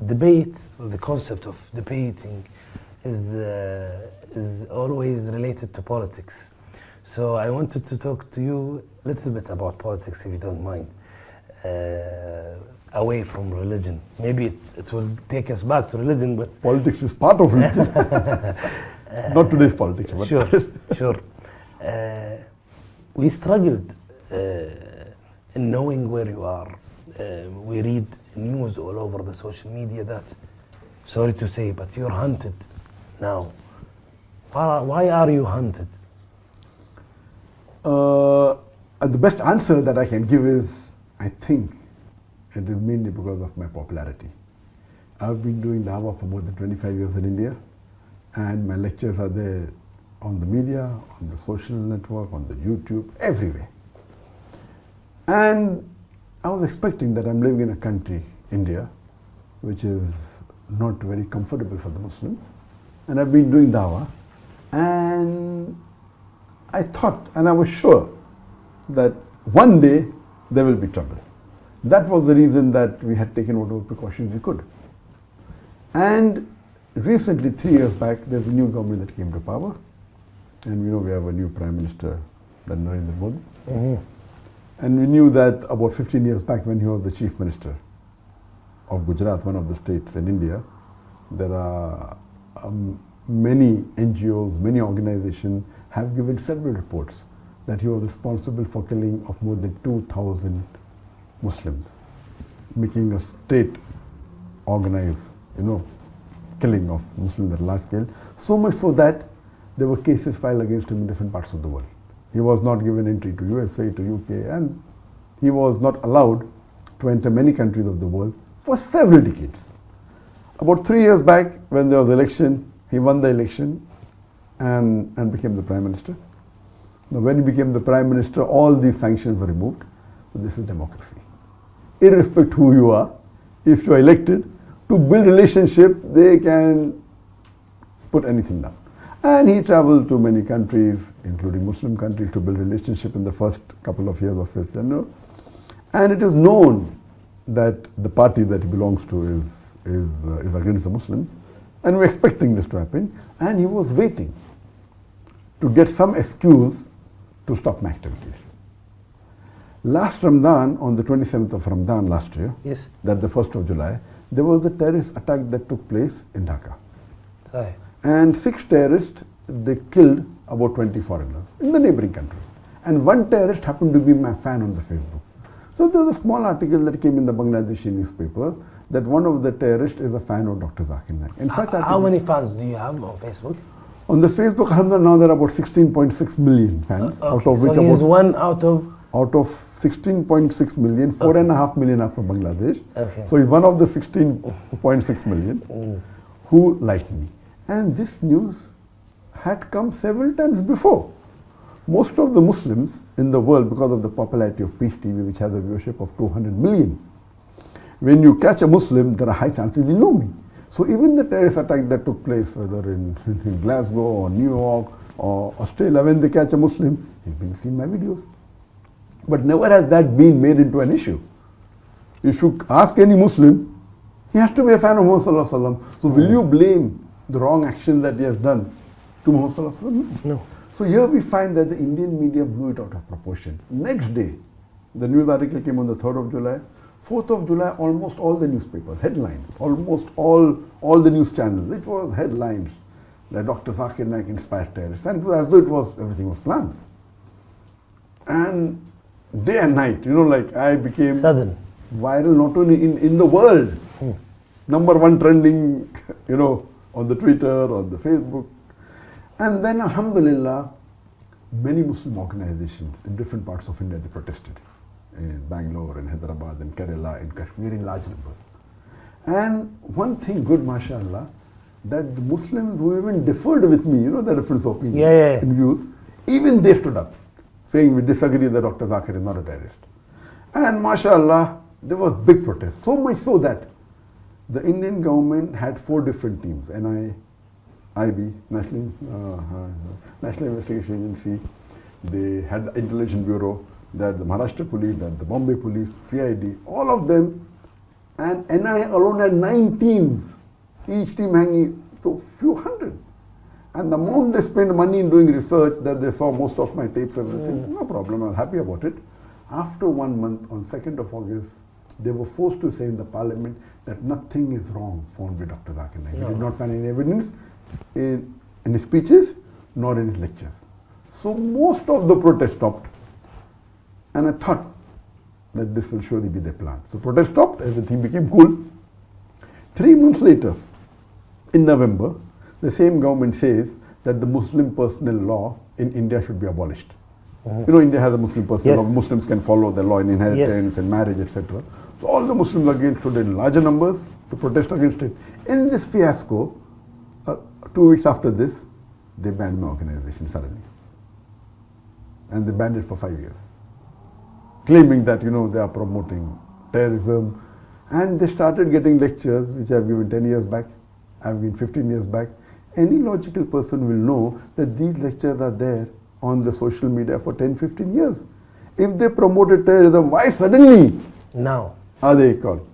Debate, or the concept of debating, is always related to politics. So I wanted to talk to you a little bit about politics, if you don't mind, away from religion. Maybe it will take us back to religion, but Politics is part of religion. Not today's politics. But sure, sure. We struggled in knowing where you are. We read news all over the social media that, sorry to say, but you're hunted now. Why are you hunted? The best answer that I can give is, I think it is mainly because of my popularity. I've been doing Dawah for more than 25 years in India, and my lectures are there on the media, on the social network, on the YouTube, everywhere. And I was expecting that I'm living in a country, India, which is not very comfortable for the Muslims. And I've been doing Dawah, and I thought, and I was sure, that one day there will be trouble. That was the reason that we had taken whatever precautions we could. And recently, 3 years back, there's a new government that came to power. And we know we have a new Prime Minister, Narendra Modi. Mm-hmm. And we knew that about 15 years back, when he was the Chief Minister of Gujarat, one of the states in India, there are many NGOs, many organizations have given several reports that he was responsible for killing of more than 2,000 Muslims, making a state organized, killing of Muslims at large scale. So much so that there were cases filed against him in different parts of the world. He was not given entry to USA, to UK, and he was not allowed to enter many countries of the world for several decades. About 3 years back, when there was election, he won the election and became the Prime Minister. Now, when he became the Prime Minister, all these sanctions were removed. So this is democracy. Irrespective who you are, if you are elected, to build relationship, they can put anything down. And he traveled to many countries, including Muslim countries, to build relationship in the first couple of years of his tenure. And it is known that the party that he belongs to is against the Muslims. And we're expecting this to happen. And he was waiting to get some excuse to stop my activities. Last Ramadan, on the 27th of Ramadan last year, Yes. that the 1st of July, there was a terrorist attack that took place in Dhaka. Sorry. And 6 terrorists, they killed about 20 foreigners in the neighboring country. And one terrorist happened to be my fan on the Facebook. So there was a small article that came in the Bangladeshi newspaper that one of the terrorists is a fan of Dr. Zakir Naik. And such How many fans do you have on Facebook? On the Facebook, alhamdulillah, now there are about 16.6 million fans, out of which so he's about one out of 16.6 million, 4.5 million are from Bangladesh. Okay. So he's one of the 16.6 million who liked me. And this news had come several times before. Most of the Muslims in the world, because of the popularity of Peace TV, which has a viewership of 200 million, when you catch a Muslim, there are high chances you know me. So even the terrorist attack that took place, whether in Glasgow or New York or Australia, when they catch a Muslim, he's been seeing my videos. But never has that been made into an issue. If you ask any Muslim, he has to be a fan of Muhammad Sallallahu Alaihi Wasallam. So will you blame the wrong action that he has done to Muhammad Sallallahu Alaihi Wasallam? No. So here we find that the Indian media blew it out of proportion. Next day, the news article came on the 3rd of July. 4th of July, almost all the newspapers, headlines, almost all the news channels, it was headlines that Dr. Zakir Naik inspired terrorists. And it was as though everything was planned. And day and night, I became sudden viral not only in the world, #1 trending, on the Twitter, on the Facebook. And then, alhamdulillah, many Muslim organizations in different parts of India, they protested. In Bangalore, in Hyderabad, in Kerala, in Kashmir, in large numbers. And one thing good, mashallah, that the Muslims who even differed with me, the difference of opinion in views, even they stood up, saying we disagree that Dr. Zakir is not a terrorist. And mashallah, there was big protest, so much so that the Indian government had 4 different teams, IB, National Investigation Agency, they had the Intelligence Bureau, that the Maharashtra Police, that the Bombay Police, CID, all of them And NI alone had 9 teams, each team hanging, so few hundred. And the amount they spent money in doing research, that they saw most of my tapes and everything, no problem, I was happy about it. After 1 month, on 2nd of August, they were forced to say in the parliament that nothing is wrong found with Dr. Zakir Naik. He did not find any evidence in his speeches, nor in his lectures. So most of the protest stopped. And I thought that this will surely be their plan. So protest stopped, everything became cool. 3 months later, in November, the same government says that the Muslim personal law in India should be abolished. You know, India has a Muslim personal law. Muslims can follow the law in inheritance and marriage, etc. So all the Muslims again stood in larger numbers to protest against it. In this fiasco, 2 weeks after this, they banned my organization suddenly. And they banned it for 5 years. Claiming that, you know, they are promoting terrorism. And they started getting lectures, which I've given 10 years back, I've given 15 years back. Any logical person will know that these lectures are there on the social media for 10, 15 years. If they promoted terrorism, why suddenly now are they called?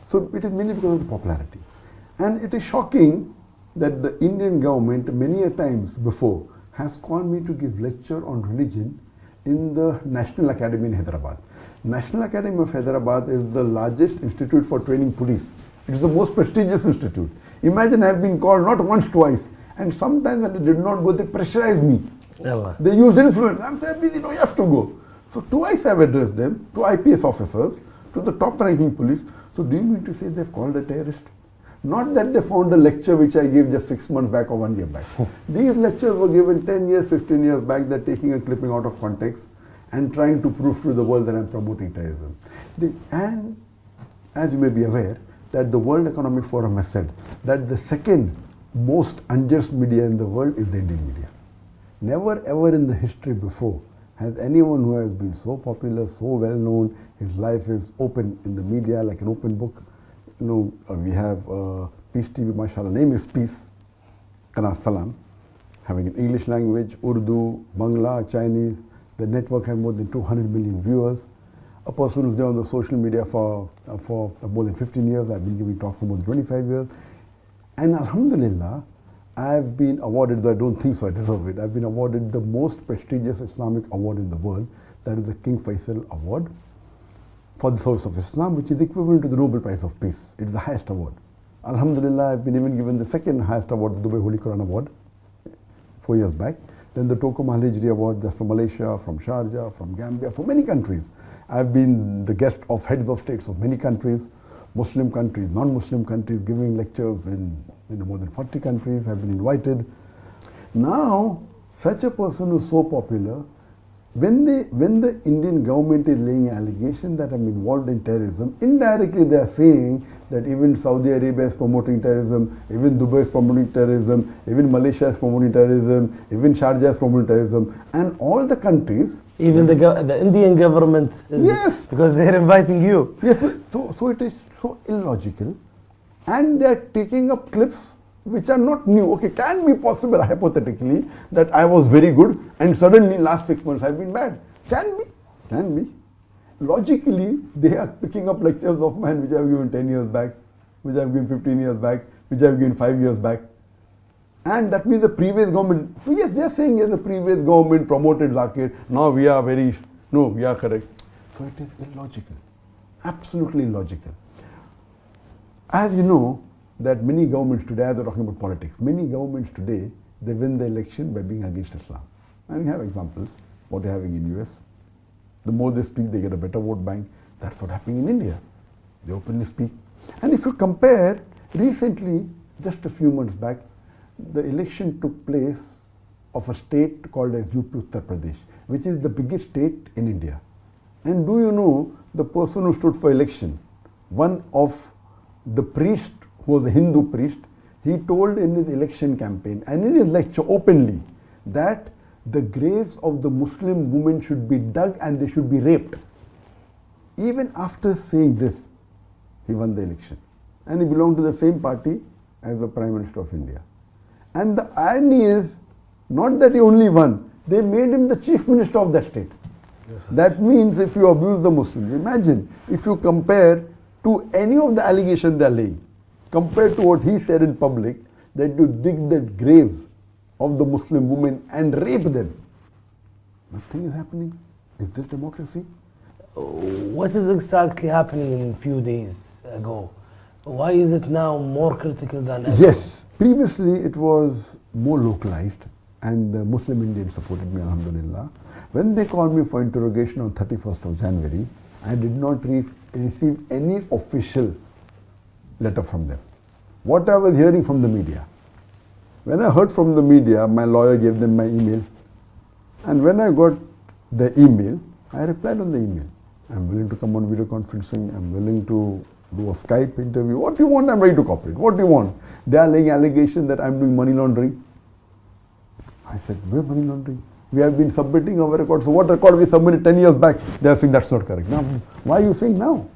So it is mainly because of the popularity. And it is shocking that the Indian government many a times before has called me to give lecture on religion in the National Academy in Hyderabad. National Academy of Hyderabad is the largest institute for training police. It is the most prestigious institute. Imagine I have been called not once, twice, and sometimes when I did not go, they pressurized me. Allah. They used influence. I'm saying, busy, no, you have to go. So twice I've addressed them, to IPS officers, to the top ranking police. So do you mean to say they've called a terrorist? Not that they found a lecture which I gave just 6 months back or 1 year back. These lectures were given 10 years, 15 years back. They're taking a clipping out of context and trying to prove to the world that I'm promoting terrorism. And as you may be aware, that the World Economic Forum has said that the second most unjust media in the world is the Indian media. Never ever in the history before has anyone who has been so popular, so well known, his life is open in the media like an open book. You know, we have Peace TV, mashallah, name is Peace, Kana Salam, having an English language, Urdu, Bangla, Chinese. The network has more than 200 million viewers. A person who's there on the social media for more than 15 years. I've been giving talks for more than 25 years. And alhamdulillah, I've been awarded, though I don't think so, I deserve it, I've been awarded the most prestigious Islamic award in the world, that is the King Faisal Award for the service of Islam, which is equivalent to the Nobel Prize of Peace. It is the highest award. Alhamdulillah, I've been even given the second highest award, the Dubai Holy Quran Award, 4 years back. Then the Toko Mahalijri Award, that's from Malaysia, from Sharjah, from Gambia, from many countries. I've been the guest of heads of states of many countries, Muslim countries, non-Muslim countries, giving lectures in more than 40 countries, have been invited. Now, such a person who's so popular, when the Indian government is laying an allegation that I'm involved in terrorism, indirectly they are saying that even Saudi Arabia is promoting terrorism, even Dubai is promoting terrorism, even Malaysia is promoting terrorism, even Sharjah is promoting terrorism, and all the countries. Even the Indian government is, yes, because they're inviting you. Yes, so it is so illogical, and they are taking up clips which are not new. Okay, can be possible hypothetically that I was very good and suddenly last 6 months I've been bad. Can be. Logically, they are picking up lectures of mine which I've given 10 years back, which I've given 15 years back, which I've given 5 years back. And that means the previous government, yes, they are saying yes, the previous government promoted Zakir, now we are we are correct. So it is illogical, absolutely illogical. As you know, that many governments today, as they're talking about politics, many governments today, they win the election by being against Islam. And we have examples, what they're having in US. The more they speak, they get a better vote bank. That's what's happening in India. They openly speak. And if you compare, recently, just a few months back, the election took place of a state called as UP Uttar Pradesh, which is the biggest state in India. And do you know, the person who stood for election, one of the priest who was a Hindu priest, he told in his election campaign and in his lecture openly that the graves of the Muslim women should be dug and they should be raped. Even after saying this, he won the election. And he belonged to the same party as the Prime Minister of India. And the irony is, not that he only won, they made him the Chief Minister of that state. Yes, that means if you abuse the Muslims, imagine if you compare to any of the allegations they are laying, compared to what he said in public, that you dig the graves of the Muslim women and rape them. Nothing is happening. Is this democracy? What is exactly happening in a few days ago? Why is it now more critical than ever? Yes, previously it was more localized and the Muslim Indians supported me, alhamdulillah. When they called me for interrogation on 31st of January, I did not receive any official letter from them. What I was hearing from the media. When I heard from the media, my lawyer gave them my email. And when I got the email, I replied on the email. I'm willing to come on video conferencing. I'm willing to do a Skype interview. What you want, I'm ready to cooperate. What do you want? They are laying allegations that I'm doing money laundering. I said, where money laundering? We have been submitting our records. So what record we submitted 10 years back? They are saying that's not correct. Now, why are you saying now?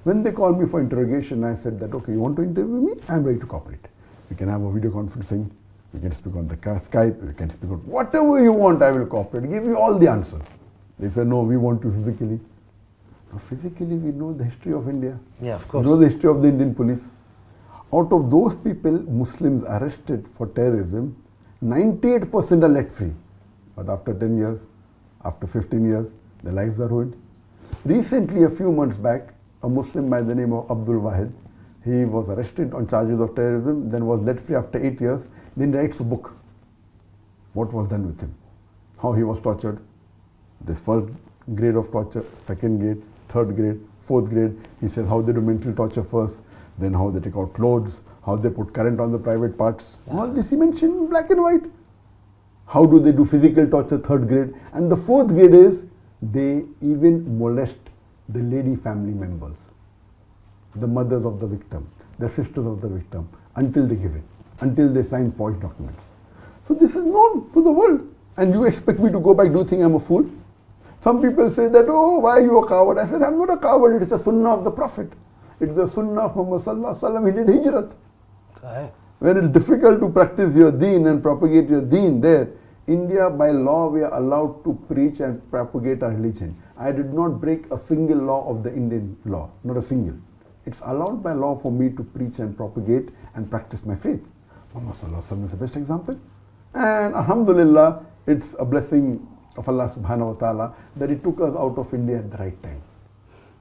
When they called me for interrogation, I said that, okay, you want to interview me? I'm ready to cooperate. We can have a video conferencing. We can speak on the Skype. We can speak on whatever you want, I will cooperate. Give you all the answers. They said, no, we want you physically. Now, physically, we know the history of India. Yeah, of course. We know the history of the Indian police. Out of those people, Muslims arrested for terrorism, 98% are let free. But after 10 years, after 15 years, their lives are ruined. Recently, a few months back, a Muslim by the name of Abdul Wahid, he was arrested on charges of terrorism, then was let free after 8 years, then writes a book. What was done with him? How he was tortured. The first grade of torture, second grade, third grade, fourth grade. He says how they do mental torture first, then how they take out clothes, how they put current on the private parts. All this he mentioned in black and white. How do they do physical torture, third grade? And the fourth grade is they even molest the lady family members, the mothers of the victim, the sisters of the victim, until they give in, until they sign forged documents. So this is known to the world. And you expect me to go back, do you think I'm a fool? Some people say that, oh, why are you a coward? I said, I'm not a coward, it is the sunnah of the Prophet. It is the sunnah of Muhammad sallallahu alaihi wasallam. He did hijrat. Right. When it's difficult to practice your deen and propagate your deen there, India, by law, we are allowed to preach and propagate our religion. I did not break a single law of the Indian law, not a single. It's allowed by law for me to preach and propagate and practice my faith. Muhammad sallallahu alaihi wasallam is the best example. And alhamdulillah, it's a blessing of Allah subhanahu wa ta'ala that it took us out of India at the right time.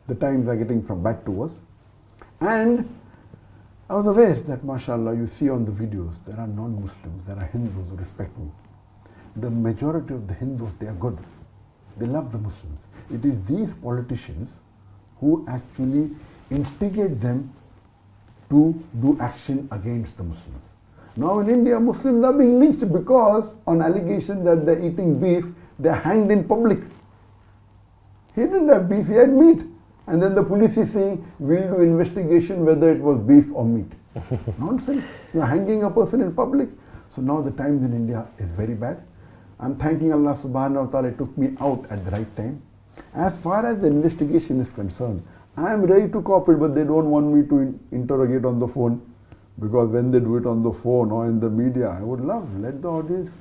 The times are getting from bad to worse. And I was aware that, mashallah, you see on the videos, there are non-Muslims, there are Hindus who respect me. The majority of the Hindus, they are good. They love the Muslims. It is these politicians who actually instigate them to do action against the Muslims. Now in India, Muslims are being lynched because on allegation that they're eating beef, they're hanged in public. He didn't have beef, he had meat. And then the police is saying, we'll do investigation whether it was beef or meat. Nonsense. You're hanging a person in public. So now the times in India is very bad. I'm thanking Allah subhanahu wa ta'ala, it took me out at the right time. As far as the investigation is concerned, I am ready to cooperate, but they don't want me to interrogate on the phone. Because when they do it on the phone or in the media, I would love, let the audience,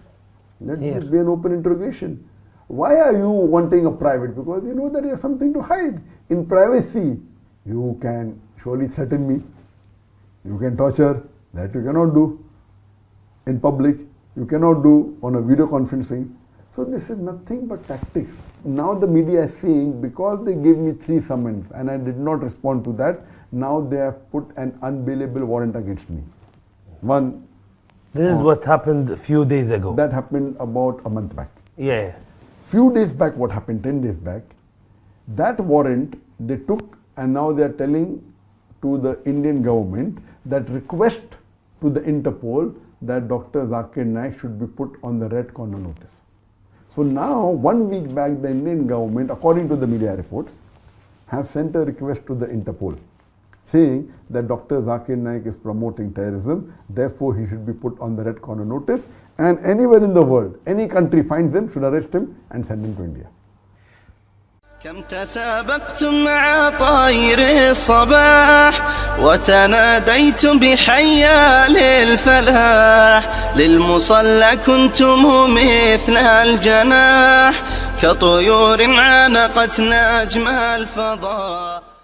let it be an open interrogation. Why are you wanting a private? Because you know that you have something to hide. In privacy, you can surely threaten me. You can torture. That you cannot do. In public, you cannot do on a video conferencing. So this is nothing but tactics. Now the media is saying, because they gave me 3 summons and I did not respond to that, now they have put an unbailable warrant against me. One. This is what happened a few days ago. That happened about a month back. Yeah. Few days back, what happened, 10 days back, that warrant they took and now they are telling to the Indian government that request to the Interpol that Dr. Zakir Naik should be put on the red corner notice. So now, 1 week back, the Indian government, according to the media reports, have sent a request to the Interpol saying that Dr. Zakir Naik is promoting terrorism, therefore he should be put on the red corner notice, and anywhere in the world, any country finds him, should arrest him and send him to India. كم تسابقتم مع طير الصباح وتناديتم بحيا للفلاح للمصلى كنتم مثل الجناح كطيور عانقت نجم الفضاء